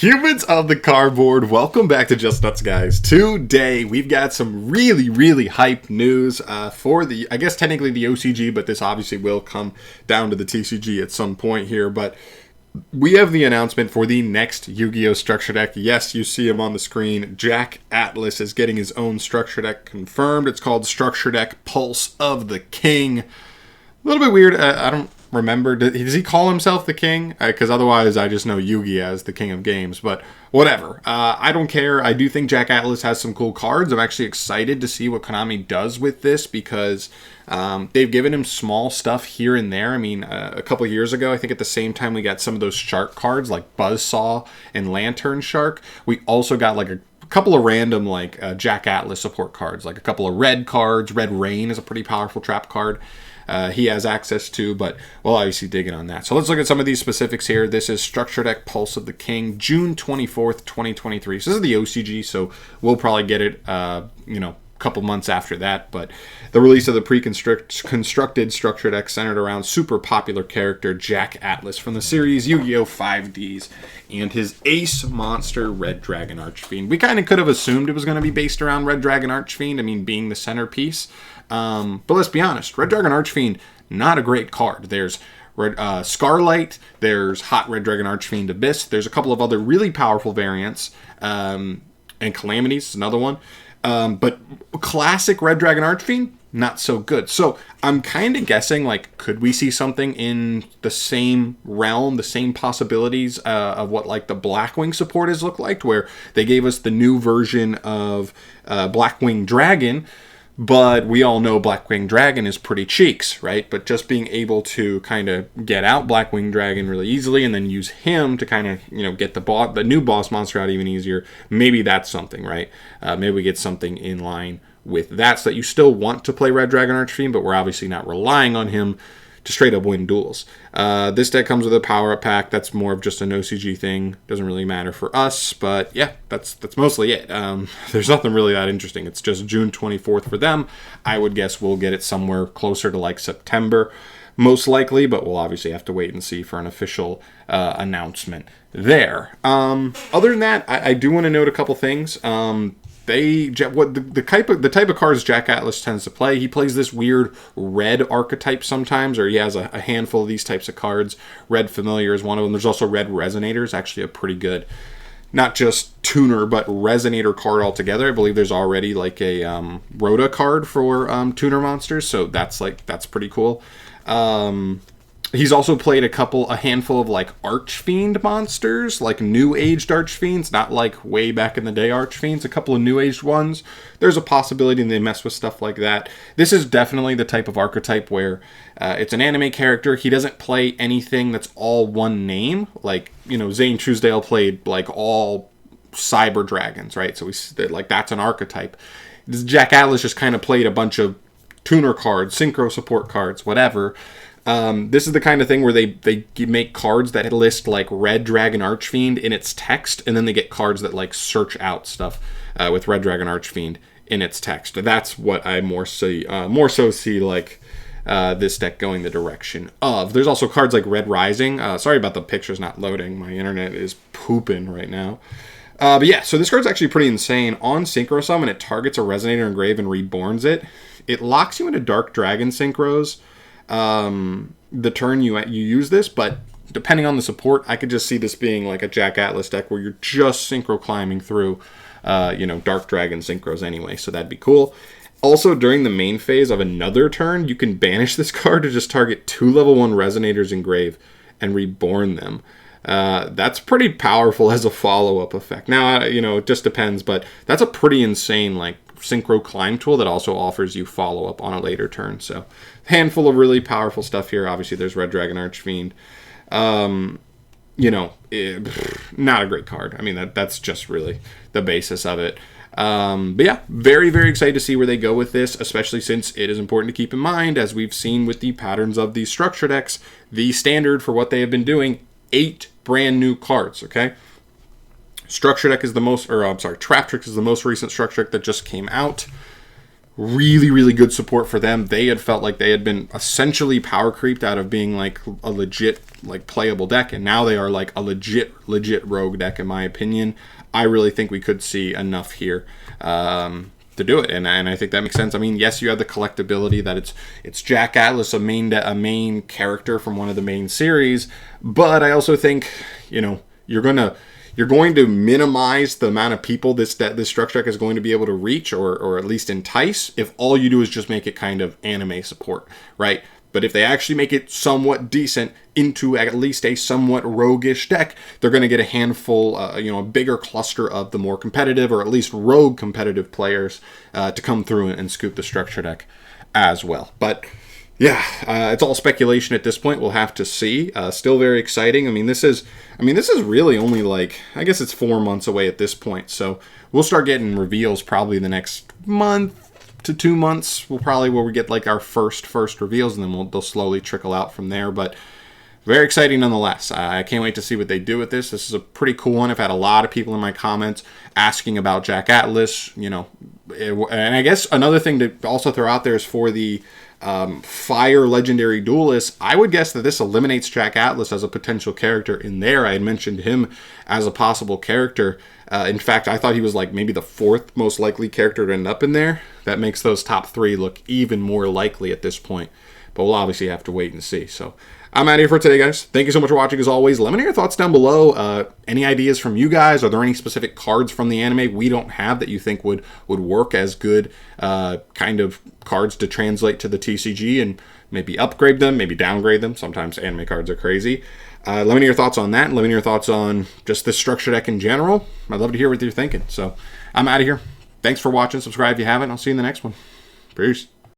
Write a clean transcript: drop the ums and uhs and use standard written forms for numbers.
Humans of the cardboard, welcome back to Just Nuts, guys. Today, we've got some really hype news for the, I guess technically the OCG, but this obviously will come down to the TCG at some point here. But we have the announcement for the next Yu-Gi-Oh! Structure deck. Yes, you see him on the screen. Jack Atlas is getting his own structure deck confirmed. It's called Structure Deck Pulse of the King. A little bit weird. I don't remember. Does he call himself the king? Because otherwise I just know Yugi as the king of games. But whatever. I don't care. I do think Jack Atlas has some cool cards. I'm actually excited to see what Konami does with this because they've given him small stuff here and there. I mean, a couple years ago, I think at the same time we got some of those shark cards like Buzzsaw and Lantern Shark. We also got like a couple of random like Jack Atlas support cards, like a couple of red cards. Red Rain is a pretty powerful trap card. He has access to, but we'll obviously dig in on that. So let's look at some of these specifics here. This is Structure Deck Pulse of the King, June 24th, 2023. So this is the OCG, so we'll probably get it, a couple months after that. But the release of the pre-constructed Structure Deck centered around super popular character Jack Atlas from the series Yu-Gi-Oh! 5Ds and his ace monster Red Dragon Archfiend. We kind of could have assumed it was going to be based around Red Dragon Archfiend, I mean, being the centerpiece. But let's be honest, Red Dragon Archfiend, not a great card. There's Scarlight, there's Hot Red Dragon Archfiend Abyss, there's a couple of other really powerful variants, and Calamities is another one. But classic Red Dragon Archfiend, not so good. So I'm kind of guessing, like, could we see something in the same realm, the same possibilities of what, like, the Blackwing support has looked like, where they gave us the new version of Blackwing Dragon. But we all know Blackwing Dragon is pretty cheeks, right? But just being able to kind of get out Blackwing Dragon really easily and then use him to kind of, get the new boss monster out even easier. Maybe that's something, right? Maybe we get something in line with that so that you still want to play Red Dragon Archfiend, but we're obviously not relying on him to straight up win duels. This deck comes with a power-up pack. That's more of just an OCG thing. Doesn't really matter for us, but yeah, that's mostly it. There's nothing really that interesting. It's just June 24th for them. I would guess we'll get it somewhere closer to like September, most likely, but we'll obviously have to wait and see for an official announcement there. Other than that, I do want to note a couple things. The type of cards Jack Atlas tends to play, he plays this weird red archetype sometimes, or he has a handful of these types of cards. Red Familiar is one of them. There's also Red Resonators, actually a pretty good, not just tuner, but resonator card altogether. I believe there's already like a Rhoda card for tuner monsters, so that's pretty cool. He's also played a handful of like Archfiend monsters, like new aged Archfiends, not like way back in the day Archfiends, a couple of new aged ones. There's a possibility they mess with stuff like that. This is definitely the type of archetype where it's an anime character. He doesn't play anything that's all one name. Like, Zane Truesdale played like all cyber dragons, right? So that's an archetype. Jack Atlas just kind of played a bunch of tuner cards, synchro support cards, whatever. This is the kind of thing where they make cards that list like Red Dragon Archfiend in its text, and then they get cards that like search out stuff with Red Dragon Archfiend in its text. That's what I more so see like this deck going the direction of. There's also cards like Red Rising. Sorry about the pictures not loading. My internet is pooping right now. But yeah, so this card's actually pretty insane. On Synchro Summon, it targets a Resonator Engrave and reborns it. It locks you into Dark Dragon Synchros the turn you use this, but depending on the support, I could just see this being like a Jack Atlas deck where you're just synchro climbing through Dark Dragon Synchros anyway, so that'd be cool. Also, during the main phase of another turn, you can banish this card to just target 2 level 1 Resonators Engrave and reborn them. That's pretty powerful as a follow-up effect. Now, it just depends, but that's a pretty insane like synchro climb tool that also offers you follow-up on a later turn. So, handful of really powerful stuff here. Obviously, there's Red Dragon Archfiend. Not a great card. I mean, that's just really the basis of it. But yeah, very, very excited to see where they go with this, especially since it is important to keep in mind, as we've seen with the patterns of these structure decks, the standard for what they have been doing, 8 brand new cards, okay? Trap Trick is the most recent structure deck that just came out. really, really good support for them. They had felt like they had been essentially power creeped out of being like a legit, like playable deck, and now they are like a legit rogue deck, in my opinion. I really think we could see enough here to do it, and I think that makes sense. I mean, yes, you have the collectability that it's Jack Atlas, a main character from one of the main series, but I also think, you know, you're going to minimize the amount of people this structure deck is going to be able to reach, or at least entice, if all you do is just make it kind of anime support, right? But if they actually make it somewhat decent into at least a somewhat roguish deck, they're going to get a handful, a bigger cluster of the more competitive, or at least rogue competitive players to come through and scoop the structure deck as well. But yeah, it's all speculation at this point. We'll have to see. Still very exciting. I mean, this is really only like, I guess it's 4 months away at this point. So we'll start getting reveals probably the next month to 2 months. Where we get like our first reveals, and then they'll slowly trickle out from there. But very exciting nonetheless. I can't wait to see what they do with this. This is a pretty cool one. I've had a lot of people in my comments asking about Jack Atlas, and I guess another thing to also throw out there is for the Fire Legendary Duelist, I would guess that this eliminates Jack Atlas as a potential character in there. I had mentioned him as a possible character. In fact, I thought he was like maybe the 4th most likely character to end up in there. That makes those top 3 look even more likely at this point. But we'll obviously have to wait and see. So I'm out of here for today, guys. Thank you so much for watching, as always. Let me know your thoughts down below. Any ideas from you guys? Are there any specific cards from the anime we don't have that you think would work as good kind of cards to translate to the TCG, and maybe upgrade them, maybe downgrade them? Sometimes anime cards are crazy. Let me know your thoughts on that, and let me know your thoughts on just the structure deck in general. I'd love to hear what you're thinking. So I'm out of here. Thanks for watching. Subscribe if you haven't. I'll see you in the next one. Peace.